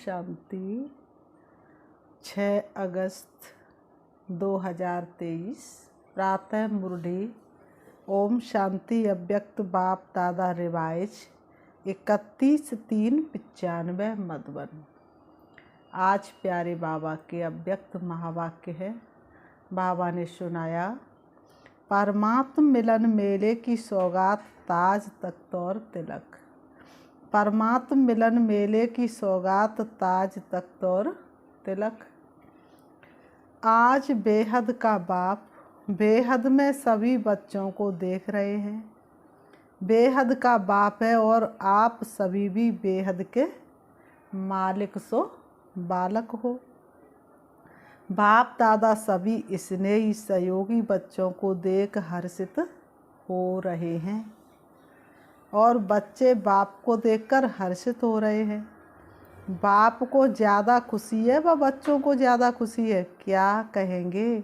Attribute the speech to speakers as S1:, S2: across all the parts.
S1: शांति। 6 अगस्त 2023 प्रातः मुरली। ओम शांति। अव्यक्त बाप दादा रिवाइज 31/3/95 मधुबन। आज प्यारे बाबा के अव्यक्त महावाक्य है। बाबा ने सुनाया, परमात्म मिलन मेले की सौगात ताज तख्त और तिलक। परमात्म मिलन मेले की सौगात ताज तख्त और तिलक। आज बेहद का बाप बेहद में सभी बच्चों को देख रहे हैं। बेहद का बाप है और आप सभी भी बेहद के मालिक सो बालक हो। बाप दादा सभी स्नेही सहयोगी बच्चों को देख हर्षित हो रहे हैं और बच्चे बाप को देखकर हर्षित हो रहे हैं। बाप को ज़्यादा खुशी है व बच्चों को ज़्यादा खुशी है, क्या कहेंगे?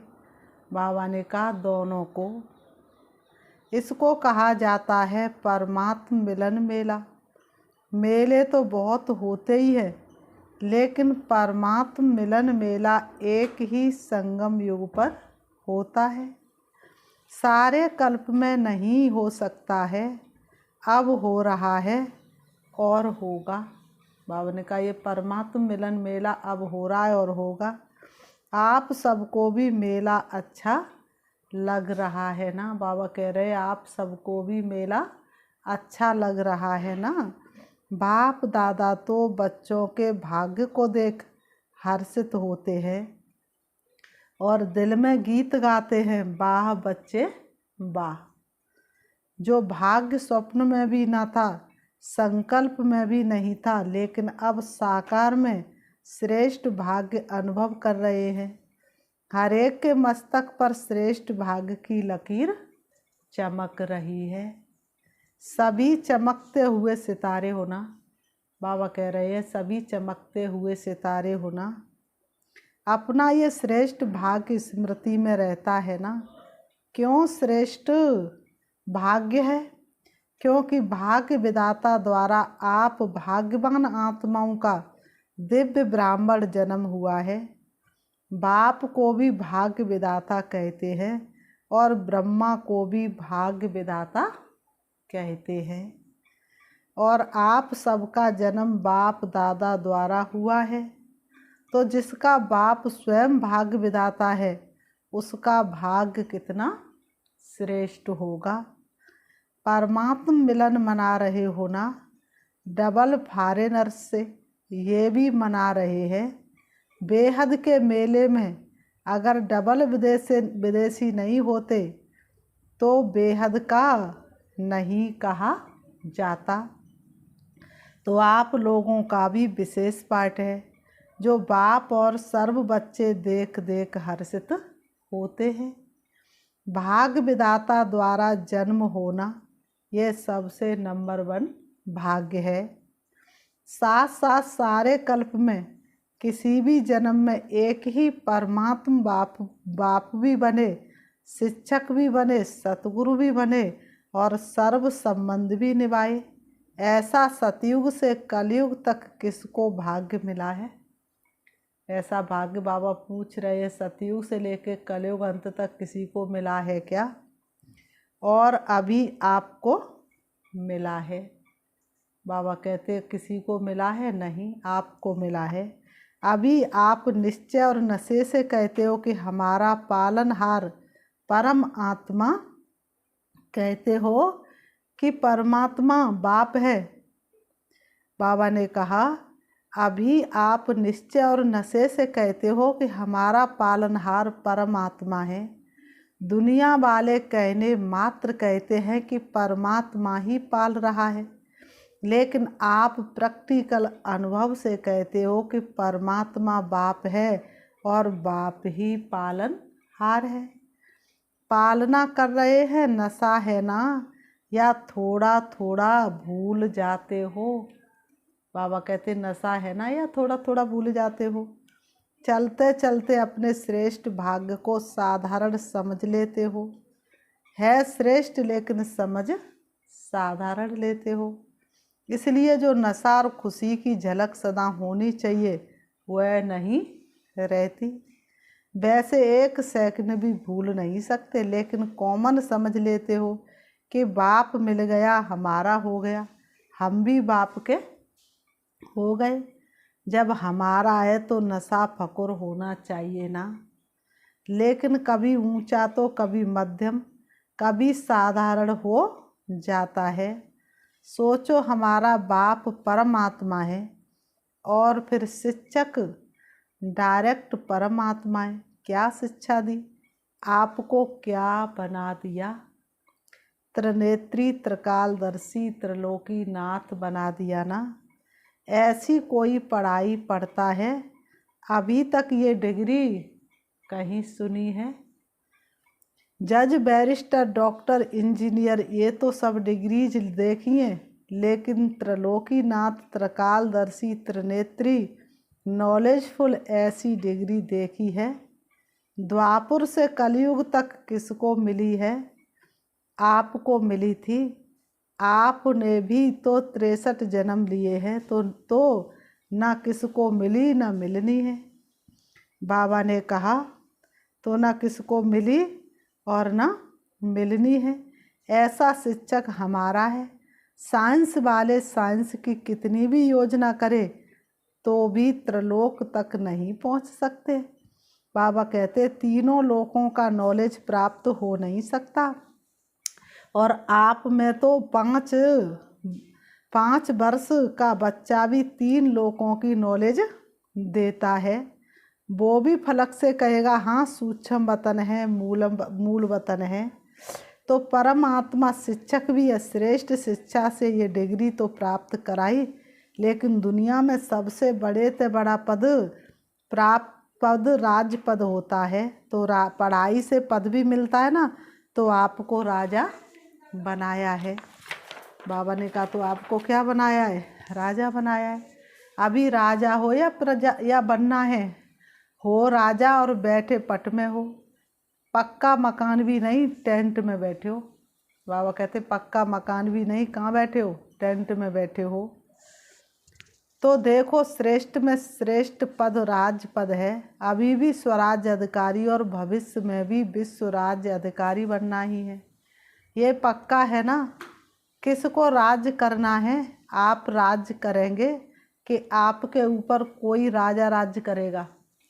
S1: बाबा ने कहा दोनों को। इसको कहा जाता है परमात्म मिलन मेला। मेले तो बहुत होते ही हैं, लेकिन परमात्म मिलन मेला एक ही संगम युग पर होता है। सारे कल्प में नहीं हो सकता है, अब हो रहा है और होगा। बाबा ने कहा ये परमात्म मिलन मेला अब हो रहा है और होगा। आप सबको भी मेला अच्छा लग रहा है ना? बाबा कह रहे हैं आप सबको भी मेला अच्छा लग रहा है ना? बाप दादा तो बच्चों के भाग्य को देख हर्षित होते हैं और दिल में गीत गाते हैं, वाह बच्चे वाह। जो भाग्य स्वप्न में भी ना था, संकल्प में भी नहीं था, लेकिन अब साकार में श्रेष्ठ भाग्य अनुभव कर रहे हैं। हर एक के मस्तक पर श्रेष्ठ भाग्य की लकीर चमक रही है। सभी चमकते हुए सितारे होना। बाबा कह रहे हैं सभी चमकते हुए सितारे होना। अपना ये श्रेष्ठ भाग्य स्मृति में रहता है ना। क्यों श्रेष्ठ भाग्य है? क्योंकि भाग्य विधाता द्वारा आप भाग्यवान आत्माओं का दिव्य ब्राह्मण जन्म हुआ है। बाप को भी भाग्य विधाता कहते हैं और ब्रह्मा को भी भाग्य विधाता कहते हैं। और आप सबका जन्म बाप दादा द्वारा हुआ है, तो जिसका बाप स्वयं भाग्य विधाता है उसका भाग्य कितना श्रेष्ठ होगा। परमात्म मिलन मना रहे हो ना? डबल फॉरेनर्स से ये भी मना रहे हैं। बेहद के मेले में अगर डबल विदेशी नहीं होते तो बेहद का नहीं कहा जाता। तो आप लोगों का भी विशेष पाठ है, जो बाप और सर्व बच्चे देख देख हर्षित होते हैं। भाग्य विधाता द्वारा जन्म होना ये सबसे नंबर 1 भाग्य है। साथ साथ सारे कल्प में किसी भी जन्म में एक ही परमात्म बाप भी बने, शिक्षक भी बने, सतगुरु भी बने और सर्व संबंध भी निभाए। ऐसा सतयुग से कलयुग तक किसको भाग्य मिला है? ऐसा भाग्य बाबा पूछ रहे हैं, सतयुग से लेकर कलयुग अंत तक किसी को मिला है क्या? और अभी आपको मिला है। बाबा कहते किसी को मिला है नहीं, आपको मिला है। अभी आप निश्चय और नशे से कहते हो कि हमारा पालनहार परम आत्मा, कहते हो कि परमात्मा बाप है। बाबा ने कहा अभी आप निश्चय और नशे से कहते हो कि हमारा पालनहार परमात्मा है। दुनिया वाले कहने मात्र कहते हैं कि परमात्मा ही पाल रहा है, लेकिन आप प्रैक्टिकल अनुभव से कहते हो कि परमात्मा बाप है और बाप ही पालनहार है। पालना कर रहे हैं, नशा है ना? या थोड़ा थोड़ा भूल जाते हो? बाबा कहते नशा है ना, या थोड़ा थोड़ा भूल जाते हो? चलते चलते अपने श्रेष्ठ भाग्य को साधारण समझ लेते हो। है श्रेष्ठ लेकिन समझ साधारण लेते हो। इसलिए जो नशा और खुशी की झलक सदा होनी चाहिए वह नहीं रहती। वैसे एक सेकंड भी भूल नहीं सकते, लेकिन कॉमन समझ लेते हो कि बाप मिल गया हमारा हो गया, हम भी बाप के हो गए। जब हमारा है तो नशा फकुर होना चाहिए ना, लेकिन कभी ऊंचा तो कभी मध्यम, कभी साधारण हो जाता है। सोचो हमारा बाप परमात्मा है और फिर शिक्षक डायरेक्ट परमात्मा है। क्या शिक्षा दी, आपको क्या बना दिया, त्रिनेत्री त्रिकालदर्शी त्रिलोकी नाथ बना दिया ना। ऐसी कोई पढ़ाई पढ़ता है, अभी तक ये डिग्री कहीं सुनी है? जज, बैरिस्टर, डॉक्टर, इंजीनियर, ये तो सब डिग्रीज देखिए, लेकिन त्रिलोकीनाथ, त्रिकालदर्शी, त्रिनेत्री, नॉलेजफुल ऐसी डिग्री देखी है? द्वापुर से कलयुग तक किसको मिली है? आपको मिली थी। आपने भी तो 63 जन्म लिए हैं, तो ना किसको मिली ना मिलनी है। बाबा ने कहा तो ना किसको मिली और ना मिलनी है। ऐसा शिक्षक हमारा है। साइंस वाले साइंस की कितनी भी योजना करे तो भी त्रिलोक तक नहीं पहुंच सकते। बाबा कहते तीनों लोकों का नॉलेज प्राप्त हो नहीं सकता, और आप में तो पाँच वर्ष का बच्चा भी 3 लोकों की नॉलेज देता है। वो भी फलक से कहेगा हाँ सूक्ष्म वतन है, मूल वतन है। तो परमात्मा शिक्षक भी है। श्रेष्ठ शिक्षा से ये डिग्री तो प्राप्त कराई, लेकिन दुनिया में सबसे बड़े से बड़ा पद राज पद होता है। तो पढ़ाई से पद भी मिलता है ना, तो आपको राजा बनाया है। बाबा ने कहा तो आपको क्या बनाया है? राजा बनाया है। अभी राजा हो या प्रजा या बनना है? हो राजा और बैठे पट में हो। पक्का मकान भी नहीं, टेंट में बैठे हो। बाबा कहते पक्का मकान भी नहीं, कहाँ बैठे हो? टेंट में बैठे हो। तो देखो श्रेष्ठ में श्रेष्ठ पद राज पद है। अभी भी स्वराज्य अधिकारी और भविष्य में भी विश्व राज्य अधिकारी बनना ही है। ये पक्का है ना। किसको राज्य करना है? आप राज्य करेंगे कि आपके ऊपर कोई राजा राज्य करेगा?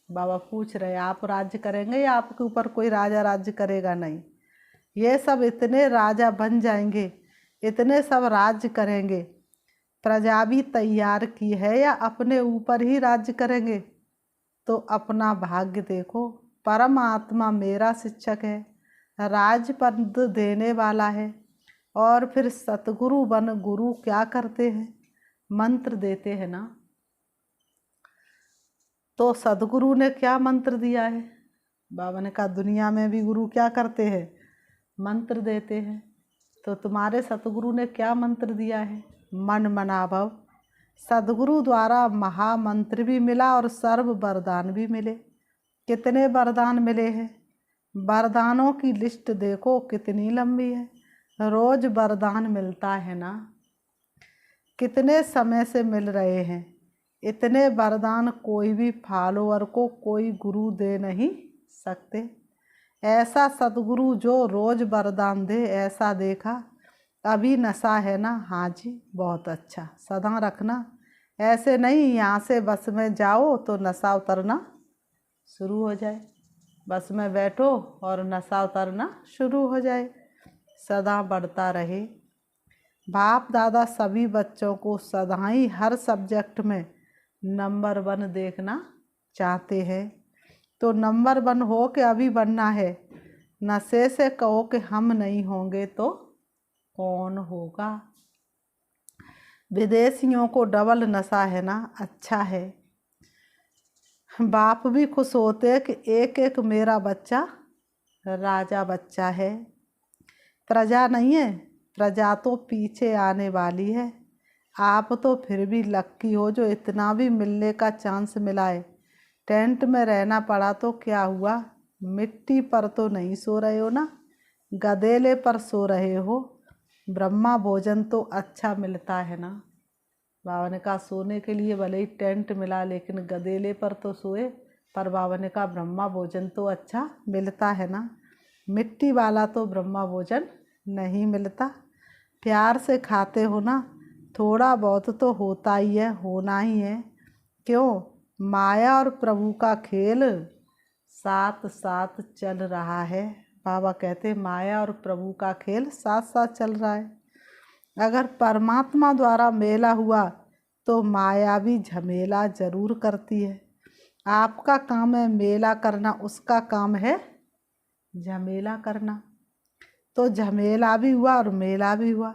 S1: बाबा पूछ रहे आप राज्य करेंगे या आपके ऊपर कोई राजा राज्य करेगा? नहीं, ये सब इतने राजा बन जाएंगे, इतने सब राज्य करेंगे। प्रजा भी तैयार की है या अपने ऊपर ही राज्य करेंगे? तो अपना भाग्य देखो। परमात्मा मेरा शिक्षक है, राज पद देने वाला है। और फिर सतगुरु बन गुरु क्या करते हैं? मंत्र देते हैं ना। तो सदगुरु ने क्या मंत्र दिया है? बाबा ने कहा दुनिया में भी गुरु क्या करते हैं? मंत्र देते हैं। तो तुम्हारे सतगुरु ने क्या मंत्र दिया है? मन मना भव। सदगुरु द्वारा महामंत्र भी मिला और सर्व वरदान भी मिले। कितने वरदान मिले हैं? वरदानों की लिस्ट देखो कितनी लंबी है। रोज वरदान मिलता है ना। कितने समय से मिल रहे हैं। इतने वरदान कोई भी फॉलोअर को कोई गुरु दे नहीं सकते। ऐसा सदगुरु जो रोज वरदान दे, ऐसा देखा। अभी नशा है ना? हाँ जी, बहुत अच्छा, सदा रखना। ऐसे नहीं यहाँ से बस में जाओ तो नशा उतरना शुरू हो जाए। बस में बैठो और नशा उतरना शुरू हो जाए। सदा बढ़ता रहे। बाप दादा सभी बच्चों को सदा ही हर सब्जेक्ट में नंबर 1 देखना चाहते हैं। तो नंबर 1 हो के अभी बनना है। नशे से कहो कि हम नहीं होंगे तो कौन होगा? विदेशियों को डबल नशा है ना, अच्छा है। बाप भी खुश होते कि एक एक मेरा बच्चा राजा बच्चा है। प्रजा नहीं है, प्रजा तो पीछे आने वाली है। आप तो फिर भी लक्की हो जो इतना भी मिलने का चांस मिला है। टेंट में रहना पड़ा तो क्या हुआ? मिट्टी पर तो नहीं सो रहे हो ना, गदेले पर सो रहे हो। ब्रह्मा भोजन तो अच्छा मिलता है ना। बाबा ने कहा सोने के लिए भले ही टेंट मिला लेकिन गदेले पर तो सोए। पर बाबा ने कहा ब्रह्मा भोजन तो अच्छा मिलता है ना, मिट्टी वाला तो ब्रह्मा भोजन नहीं मिलता। प्यार से खाते हो ना, थोड़ा बहुत तो होता ही है, होना ही है। क्यों? माया और प्रभु का खेल साथ साथ चल रहा है। बाबा कहते माया और प्रभु का खेल साथ साथ चल रहा है। अगर परमात्मा द्वारा मेला हुआ तो माया भी झमेला जरूर करती है। आपका काम है मेला करना, उसका काम है झमेला करना। तो झमेला भी हुआ और मेला भी हुआ।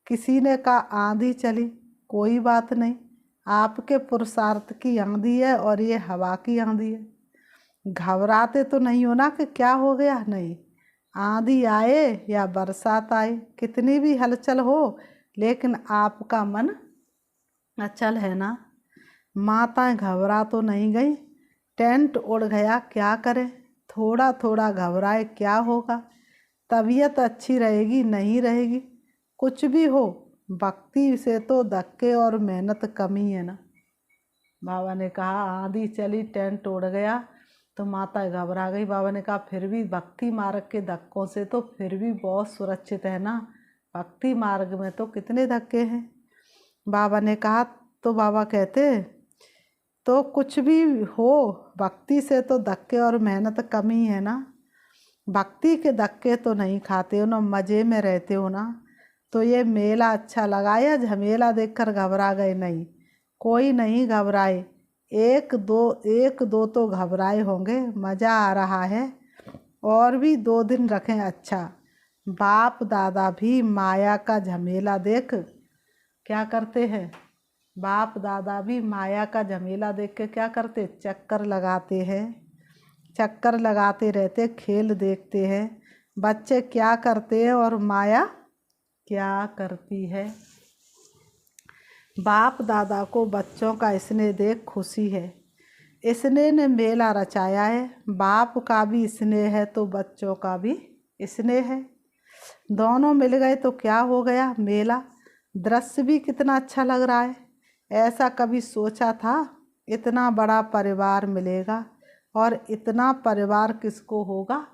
S1: किसी ने कहा आंधी चली, कोई बात नहीं, आपके पुरुषार्थ की आंधी है और ये हवा की आंधी है। घबराते तो नहीं हो ना कि क्या हो गया, नहीं। आंधी आए या बरसात आए, कितनी भी हलचल हो, लेकिन आपका मन अचल है ना। माताएं घबरा तो नहीं गई, टेंट उड़ गया, क्या करें, थोड़ा थोड़ा घबराए क्या होगा, तबीयत अच्छी रहेगी नहीं रहेगी, कुछ भी हो, भक्ति से तो धक्के और मेहनत कम ही है ना। बाबा ने कहा आंधी चली, टेंट उड़ गया तो माता घबरा गई। बाबा ने कहा फिर भी भक्ति मार्ग के धक्कों से तो फिर भी बहुत सुरक्षित है ना, भक्ति मार्ग में तो कितने धक्के हैं। बाबा ने कहा तो बाबा कहते तो कुछ भी हो, भक्ति से तो धक्के और मेहनत कम ही है ना। भक्ति के धक्के तो नहीं खाते हो ना, मज़े में रहते हो ना। तो ये मेला अच्छा लगा या झमेला देखकर घबरा गए? नहीं, कोई नहीं घबराए। एक दो तो घबराए होंगे, मज़ा आ रहा है, और भी 2 दिन रखें। अच्छा, बाप दादा भी माया का झमेला देख क्या करते हैं? बाप दादा भी माया का झमेला देख के क्या करते? चक्कर लगाते हैं, चक्कर लगाते रहते, खेल देखते हैं। बच्चे क्या करते हैं और माया क्या करती है। बाप दादा को बच्चों का स्नेह देख खुशी है। स्नेह ने मेला रचाया है। बाप का भी स्नेह है तो बच्चों का भी स्नेह है। दोनों मिल गए तो क्या हो गया? मेला। दृश्य भी कितना अच्छा लग रहा है। ऐसा कभी सोचा था इतना बड़ा परिवार मिलेगा? और इतना परिवार किसको होगा?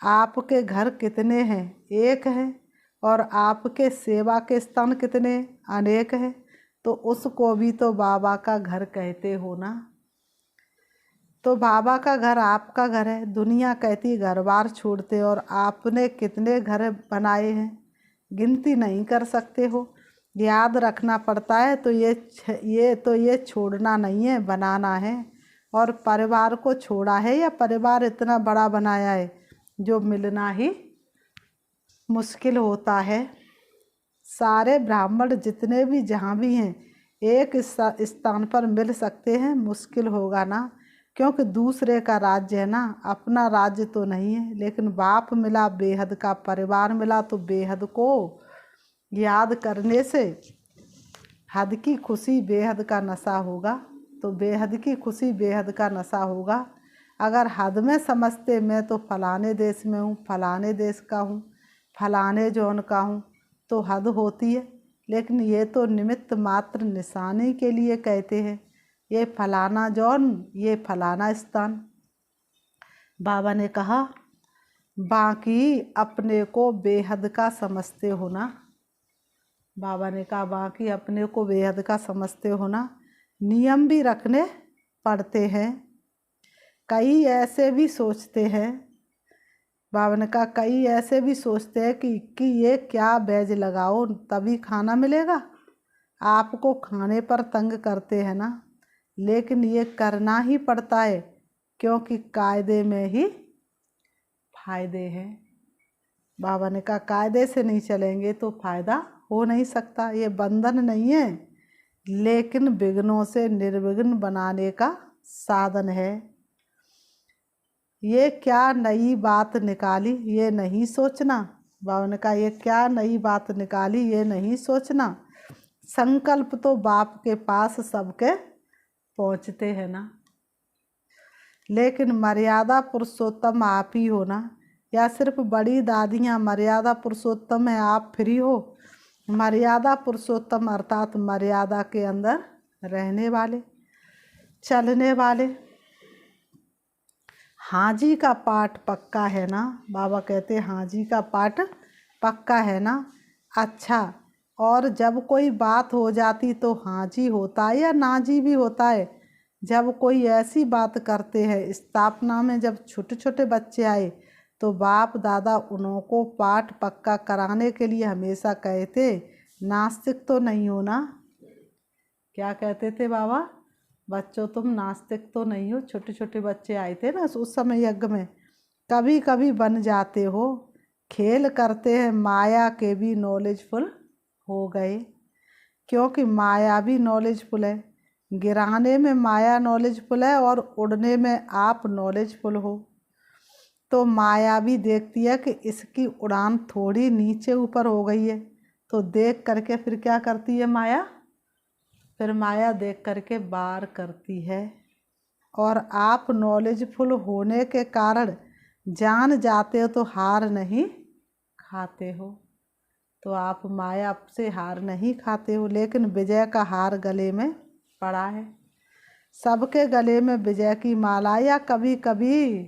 S1: आपके घर कितने हैं? एक है। और आपके सेवा के स्थान कितने? अनेक हैं। तो उसको भी तो बाबा का घर कहते हो ना। तो बाबा का घर आपका घर है। दुनिया कहती घर बार छोड़ते, और आपने कितने घर बनाए हैं, गिनती नहीं कर सकते हो। याद रखना पड़ता है। तो ये छोड़ना नहीं है, बनाना है। और परिवार को छोड़ा है या परिवार इतना बड़ा बनाया है जो मिलना ही मुश्किल होता है। सारे ब्राह्मण जितने भी जहाँ भी हैं एक स्थान पर मिल सकते हैं, मुश्किल होगा ना, क्योंकि दूसरे का राज्य है ना, अपना राज्य तो नहीं है। लेकिन बाप मिला, बेहद का परिवार मिला, तो बेहद को याद करने से हद की खुशी बेहद का नशा होगा। तो बेहद की खुशी बेहद का नशा होगा। अगर हद में समझते मैं तो फलाने देश में हूँ, फलाने देश का हूँ, फलाने जौन का हूँ, तो हद होती है। लेकिन ये तो निमित्त मात्र निशानी के लिए कहते हैं, ये फलाना जौन, ये फलाना स्थान। बाबा ने कहा बाकी अपने को बेहद का समझते हो ना। बाबा ने कहा बाकी अपने को बेहद का समझते हो ना। नियम भी रखने पड़ते हैं। कई ऐसे भी सोचते हैं, बाबा ने कहा कई ऐसे भी सोचते हैं कि ये क्या बैज लगाओ तभी खाना मिलेगा। आपको खाने पर तंग करते हैं ना, लेकिन ये करना ही पड़ता है, क्योंकि कायदे में ही फायदे हैं। बाबा ने कहा कायदे से नहीं चलेंगे तो फायदा हो नहीं सकता। ये बंधन नहीं है, लेकिन विघ्नों से निर्विघ्न बनाने का साधन है। ये क्या नई बात निकाली, ये नहीं सोचना। बाबा ने कहा ये क्या नई बात निकाली, ये नहीं सोचना। संकल्प तो बाप के पास सबके पहुँचते हैं ना, लेकिन मर्यादा पुरुषोत्तम आप ही हो ना, या सिर्फ बड़ी दादियाँ मर्यादा पुरुषोत्तम है, आप फ्री हो। मर्यादा पुरुषोत्तम अर्थात मर्यादा के अंदर रहने वाले, चलने वाले। हाँ जी का पाठ पक्का है ना? बाबा कहते हाँ जी का पाठ पक्का है ना? अच्छा, और जब कोई बात हो जाती तो हाँ जी होता है या ना जी भी होता है? जब कोई ऐसी बात करते हैं, स्थापना में जब छोटे छोटे बच्चे आए तो बाप दादा उनको पाठ पक्का कराने के लिए हमेशा कहते नास्तिक तो नहीं हो ना? क्या कहते थे बाबा? बच्चों तुम नास्तिक तो नहीं हो? छोटे छोटे बच्चे आए थे ना उस समय यज्ञ में, कभी कभी बन जाते हो। खेल करते हैं माया के भी नॉलेजफुल हो गए, क्योंकि माया भी नॉलेजफुल है। गिराने में माया नॉलेजफुल है और उड़ने में आप नॉलेजफुल हो। तो माया भी देखती है कि इसकी उड़ान थोड़ी नीचे ऊपर हो गई है, तो देख करके फिर क्या करती है माया? फिर माया देख करके बार करती है। और आप नॉलेजफुल होने के कारण जान जाते हो तो हार नहीं खाते हो। तो आप माया से हार नहीं खाते हो, लेकिन विजय का हार गले में पड़ा है। सबके गले में विजय की माला, या कभी कभी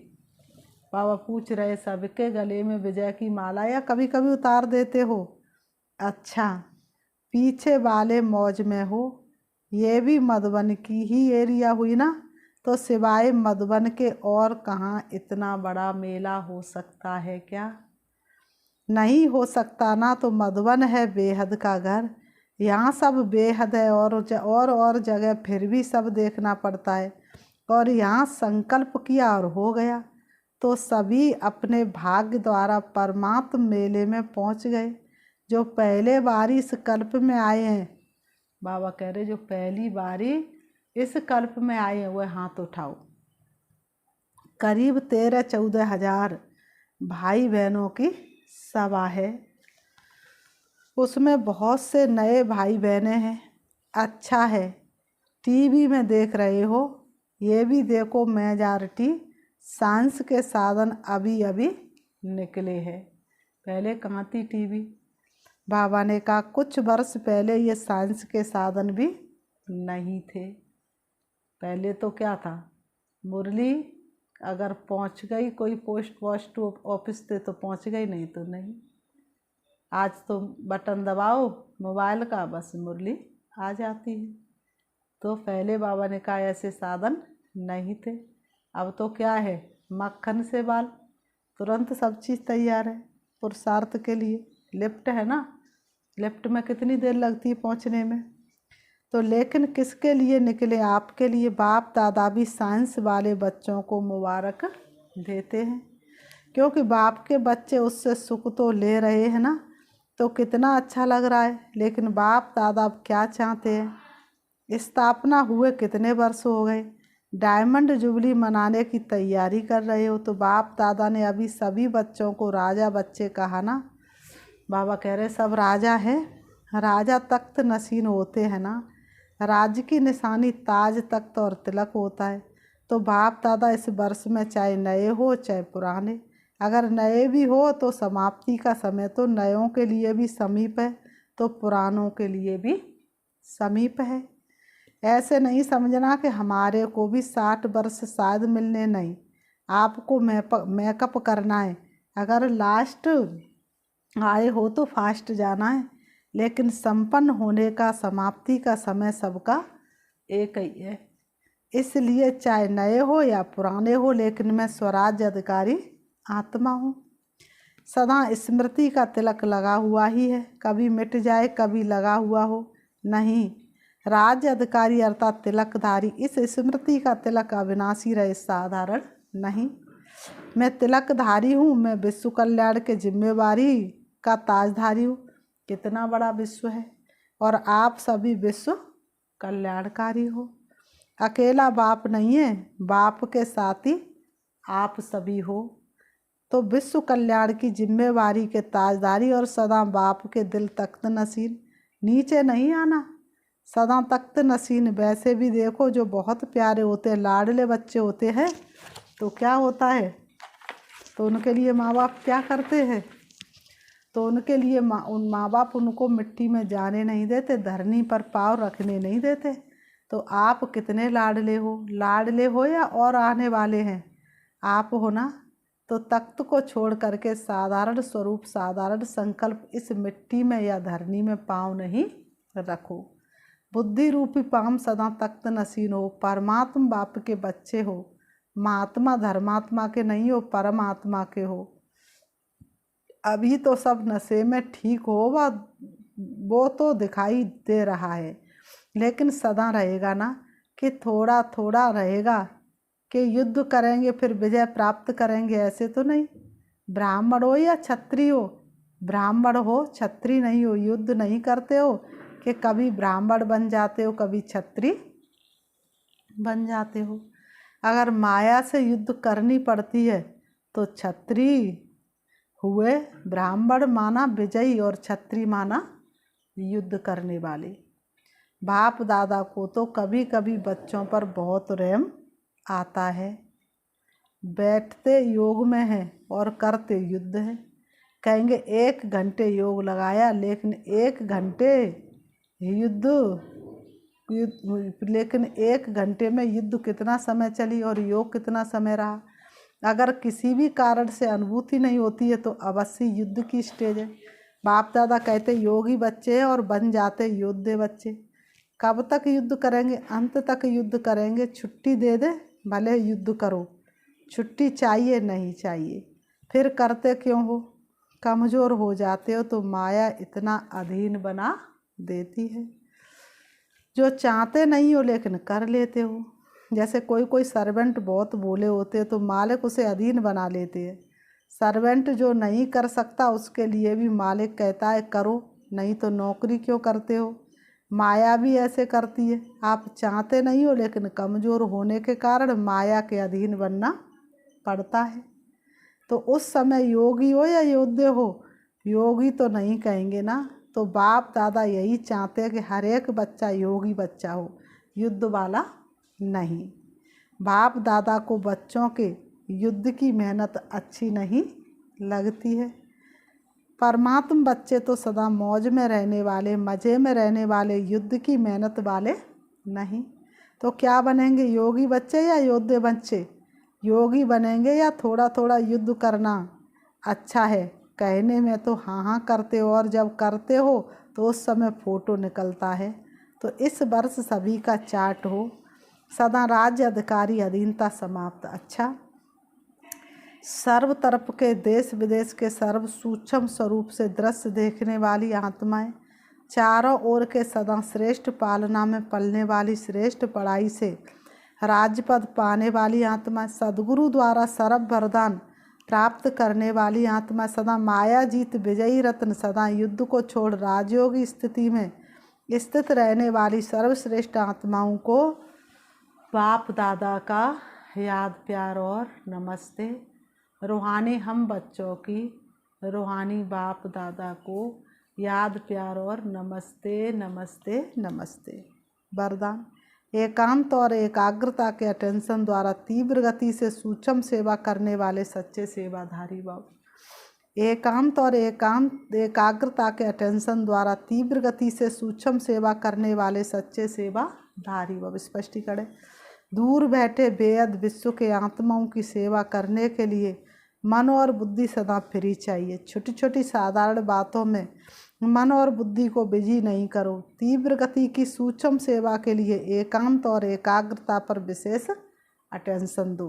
S1: बाबा पूछ रहे सबके गले में विजय की माला या कभी कभी उतार देते हो? अच्छा, पीछे वाले मौज में हो। ये भी मधुबन की ही एरिया हुई ना? तो सिवाय मधुबन के और कहाँ इतना बड़ा मेला हो सकता है क्या? नहीं हो सकता ना। तो मधुबन है बेहद का घर, यहाँ सब बेहद है और जगह फिर भी सब देखना पड़ता है। और यहाँ संकल्प किया और हो गया, तो सभी अपने भाग्य द्वारा परमात्म मेले में पहुँच गए। जो पहले बारी इस कल्प में आए हैं, बाबा कह रहे जो पहली बारी इस कल्प में आए हैं वह हाथ उठाओ। करीब 13-14 हज़ार भाई बहनों की सभा है, उसमें बहुत से नए भाई बहनें हैं। अच्छा है, टीवी में देख रहे हो, ये भी देखो मेजॉरिटी साइंस के साधन अभी अभी निकले हैं। पहले कहाँ थी टीवी? बाबा ने कहा कुछ वर्ष पहले ये साइंस के साधन भी नहीं थे। पहले तो क्या था, मुरली अगर पहुंच गई कोई पोस्ट ऑफिस से तो पहुंच गई, नहीं तो नहीं। आज तो बटन दबाओ मोबाइल का, बस मुरली आ जाती है। तो पहले बाबा ने कहा ऐसे साधन नहीं थे। अब तो क्या है, मक्खन से बाल, तुरंत सब चीज़ तैयार है पुरुषार्थ के लिए। लिफ्ट है ना, लिफ्ट में कितनी देर लगती है पहुंचने में। तो लेकिन किसके लिए निकले? आपके लिए। बाप दादा भी साइंस वाले बच्चों को मुबारक देते हैं, क्योंकि बाप के बच्चे उससे सुख तो ले रहे हैं ना, तो कितना अच्छा लग रहा है। लेकिन बाप दादा अब क्या चाहते हैं? स्थापना हुए कितने वर्ष हो गए, डायमंड जुबली मनाने की तैयारी कर रहे हो। तो बाप दादा ने अभी सभी बच्चों को राजा बच्चे कहा ना। बाबा कह रहे सब राजा हैं, राजा तख्त नशीन होते हैं ना। राज्य की निशानी ताज तख्त और तिलक होता है। तो बाप दादा इस वर्ष में चाहे नए हो चाहे पुराने, अगर नए भी हो तो समाप्ति का समय तो नयों के लिए भी समीप है, तो पुरानों के लिए भी समीप है। ऐसे नहीं समझना कि हमारे को भी 60 वर्ष शायद मिलने, नहीं। आपको मेकअप करना है। अगर लास्ट आए हो तो फास्ट जाना है, लेकिन संपन्न होने का समाप्ति का समय सबका एक ही है। इसलिए चाहे नए हो या पुराने हो, लेकिन मैं स्वराज्य अधिकारी आत्मा हूँ। सदा स्मृति का तिलक लगा हुआ ही है, कभी मिट जाए कभी लगा हुआ हो नहीं। राज्य अधिकारी अर्थात तिलकधारी, इस स्मृति का तिलक अविनाशी रहे, साधारण नहीं। मैं तिलकधारी हूँ, मैं विश्व कल्याण के जिम्मेवारी का ताजधारी हूँ। कितना बड़ा विश्व है और आप सभी विश्व कल्याणकारी हो। अकेला बाप नहीं है, बाप के साथ ही आप सभी हो। तो विश्व कल्याण की जिम्मेवारी के ताजदारी और सदा बाप के दिल तख्त नसीन, नीचे नहीं आना, सदा तख्त नसीन। वैसे भी देखो जो बहुत प्यारे होते हैं, लाडले बच्चे होते हैं, तो क्या होता है, तो उनके लिए माँ बाप क्या करते हैं, तो तो उनके लिए उन माँ बाप उनको मिट्टी में जाने नहीं देते, धरनी पर पाँव रखने नहीं देते। तो आप कितने लाडले हो या और आने वाले हैं आप हो ना। तो तख्त को छोड़ करके साधारण स्वरूप, साधारण संकल्प इस मिट्टी में या धरनी में पाँव नहीं रखो। बुद्धि रूपी पाम सदा तख्त नसीन हो। परमात्मा बाप के बच्चे हो, महात्मा धर्मात्मा के नहीं हो, परमात्मा के हो। अभी तो सब नशे में ठीक हो, वो तो दिखाई दे रहा है, लेकिन सदा रहेगा ना कि थोड़ा थोड़ा रहेगा कि युद्ध करेंगे फिर विजय प्राप्त करेंगे, ऐसे तो नहीं। ब्राह्मण हो या क्षत्रिय हो, ब्राह्मण हो क्षत्रिय नहीं हो, युद्ध नहीं करते हो कि कभी ब्राह्मण बन जाते हो कभी क्षत्रिय बन जाते हो। अगर माया से युद्ध करनी पड़ती है तो क्षत्रिय हुए, ब्राह्मण माना विजयी और क्षत्रिय माना युद्ध करने वाले। बाप दादा को तो कभी कभी बच्चों पर बहुत रहम आता है। बैठते योग में है और करते युद्ध है। कहेंगे 1 घंटे योग लगाया, लेकिन 1 घंटे लेकिन 1 घंटे में युद्ध कितना समय चली और योग कितना समय रहा। अगर किसी भी कारण से अनुभूति नहीं होती है तो अवश्य युद्ध की स्टेज है। बाप दादा कहते योगी बच्चे हैं और बन जाते योद्धे बच्चे। कब तक युद्ध करेंगे? अंत तक युद्ध करेंगे। छुट्टी दे दे भले युद्ध करो, छुट्टी चाहिए नहीं चाहिए। फिर करते क्यों हो? कमज़ोर हो जाते हो तो माया इतना अधीन बना देती है। जो चाहते नहीं हो लेकिन कर लेते हो। जैसे कोई सर्वेंट बहुत भोले होते हैं तो मालिक उसे अधीन बना लेते हैं। सर्वेंट जो नहीं कर सकता उसके लिए भी मालिक कहता है करो, नहीं तो नौकरी क्यों करते हो। माया भी ऐसे करती है। आप चाहते नहीं हो लेकिन कमज़ोर होने के कारण माया के अधीन बनना पड़ता है। तो उस समय योगी हो या योद्धे हो, योगी तो नहीं कहेंगे ना। तो बाप दादा यही चाहते हैं कि हर एक बच्चा योगी बच्चा हो, युद्ध वाला नहीं। बाप दादा को बच्चों के युद्ध की मेहनत अच्छी नहीं लगती है। परमात्मा बच्चे तो सदा मौज में रहने वाले, मज़े में रहने वाले, युद्ध की मेहनत वाले नहीं। तो क्या बनेंगे, योगी बच्चे या योद्धे बच्चे? योगी बनेंगे या थोड़ा थोड़ा युद्ध करना अच्छा है? कहने में तो हाँ करते हो और जब करते हो तो उस समय फोटो निकलता है। तो इस वर्ष सभी का चार्ट हो, सदा राज्य अधिकारी अधीनता समाप्त। अच्छा, सर्व तरफ के देश विदेश के सर्व सूक्ष्म स्वरूप से दृश्य देखने वाली आत्माएं, चारों ओर के सदा श्रेष्ठ पालना में पलने वाली, श्रेष्ठ पढ़ाई से राज्यपद पाने वाली आत्मा, सद्गुरु द्वारा सर्व वरदान प्राप्त करने वाली आत्मा, सदा माया जीत विजयी रत्न, सदा युद्ध को छोड़ राजयोगी स्थिति में स्थित रहने वाली सर्वश्रेष्ठ आत्माओं को बाप दादा का याद प्यार और नमस्ते। रूहानी हम बच्चों की रूहानी बाप दादा को याद प्यार और नमस्ते नमस्ते नमस्ते। वरदान: एकांत और एकाग्रता के अटेंशन द्वारा तीव्र गति से सूक्ष्म सेवा करने वाले सच्चे सेवाधारी बाबा। एकांत और एकाग्रता के अटेंशन द्वारा तीव्र गति से सूक्ष्म सेवा करने वाले सच्चे सेवाधारी बाबा। स्पष्टीकरण: दूर बैठे बेअद विश्व के आत्माओं की सेवा करने के लिए मन और बुद्धि सदा फ्री चाहिए। छोटी छोटी साधारण बातों में मन और बुद्धि को बिजी नहीं करो। तीव्र गति की सूक्ष्म सेवा के लिए एकांत और एकाग्रता पर विशेष अटेंशन दो।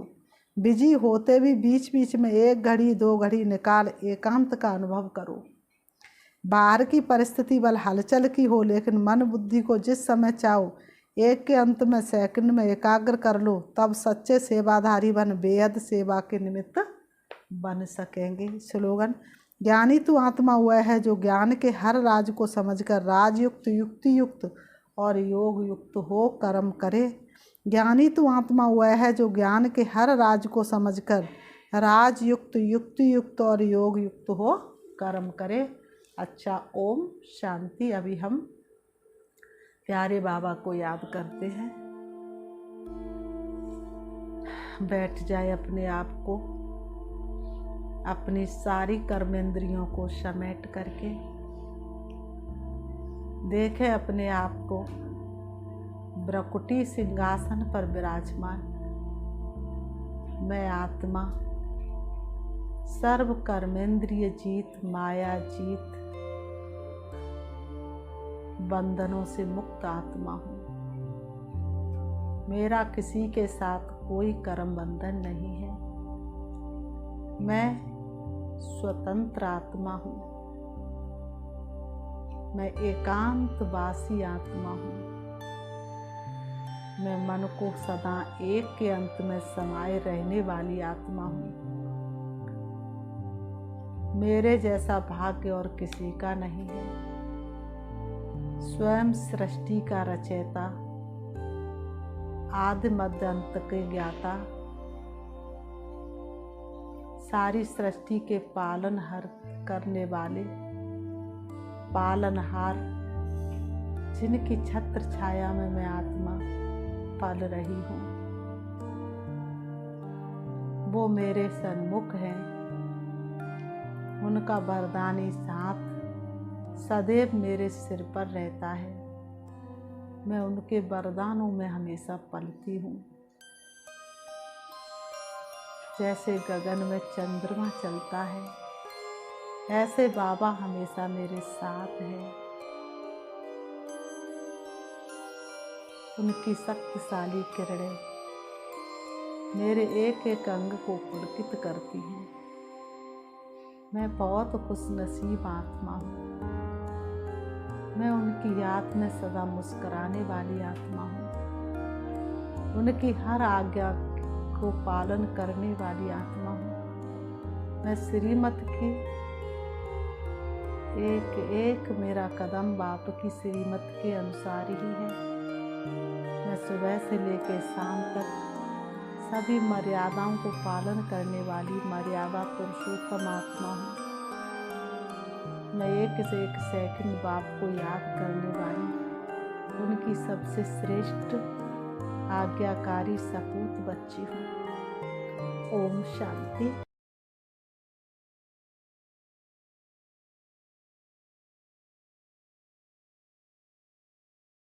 S1: बिजी होते भी बीच बीच में 1 घड़ी 2 घड़ी निकाल एकांत का अनुभव करो। बाहर की परिस्थिति बल हलचल की हो, लेकिन मन बुद्धि को जिस समय चाहो एक के अंत में सेकंड में एकाग्र कर लो, तब सच्चे सेवाधारी बन बेहद सेवा के निमित्त बन सकेंगे। स्लोगन: ज्ञानी तू आत्मा वह है जो ज्ञान के हर राज को समझकर राजयुक्त, युक्ति युक्त और योग युक्त हो कर्म करे। ज्ञानी तू आत्मा वह है जो ज्ञान के हर राज को समझकर राजयुक्त, युक्ति युक्त और योग युक्त हो कर्म करे। अच्छा, ओम शांति। अभी हम प्यारे बाबा को याद करते हैं। बैठ जाए अपने आप को अपनी सारी कर्मेंद्रियों को समेट करके देखें अपने आप को ब्रकुटी सिंहासन पर विराजमान। मैं आत्मा सर्व कर्मेंद्रिय जीत, माया जीत, बंधनों से मुक्त आत्मा हूँ। मेरा किसी के साथ कोई कर्म बंधन नहीं है। मैं स्वतंत्र आत्मा हूँ। मैं एकांतवासी आत्मा हूँ। मैं मन को सदा एक के अंत में समाये रहने वाली आत्मा हूँ। मेरे जैसा भाग्य और किसी का नहीं है। स्वयं सृष्टि का रचयिता, आदि मध्य अंत के ज्ञाता, सारी सृष्टि के पालनहार करने वाले, पालनहार, जिनकी छत्र छाया में मैं आत्मा पल रही हूँ, वो मेरे सन्मुख हैं। उनका वरदानी साथ सदैव मेरे सिर पर रहता है। मैं उनके वरदानों में हमेशा पलती हूँ। जैसे गगन में चंद्रमा चलता है, ऐसे बाबा हमेशा मेरे साथ है। उनकी शक्तिशाली किरणें मेरे एक एक अंग को पुलकित करती हैं। मैं बहुत खुशनसीब आत्मा हूँ। मैं उनकी याद में सदा मुस्कुराने वाली आत्मा हूँ। उनकी हर आज्ञा को पालन करने वाली आत्मा हूँ। मैं श्रीमत की एक एक मेरा कदम बाप की श्रीमत के अनुसार ही है। मैं सुबह से लेकर शाम तक सभी मर्यादाओं को पालन करने वाली मर्यादा पुरुषोत्तम आत्मा हूँ। मैं एक से एक सेकंड बाप को याद करने वाली उनकी सबसे श्रेष्ठ आज्ञाकारी सपूत बच्ची हूँ। ओम शांति।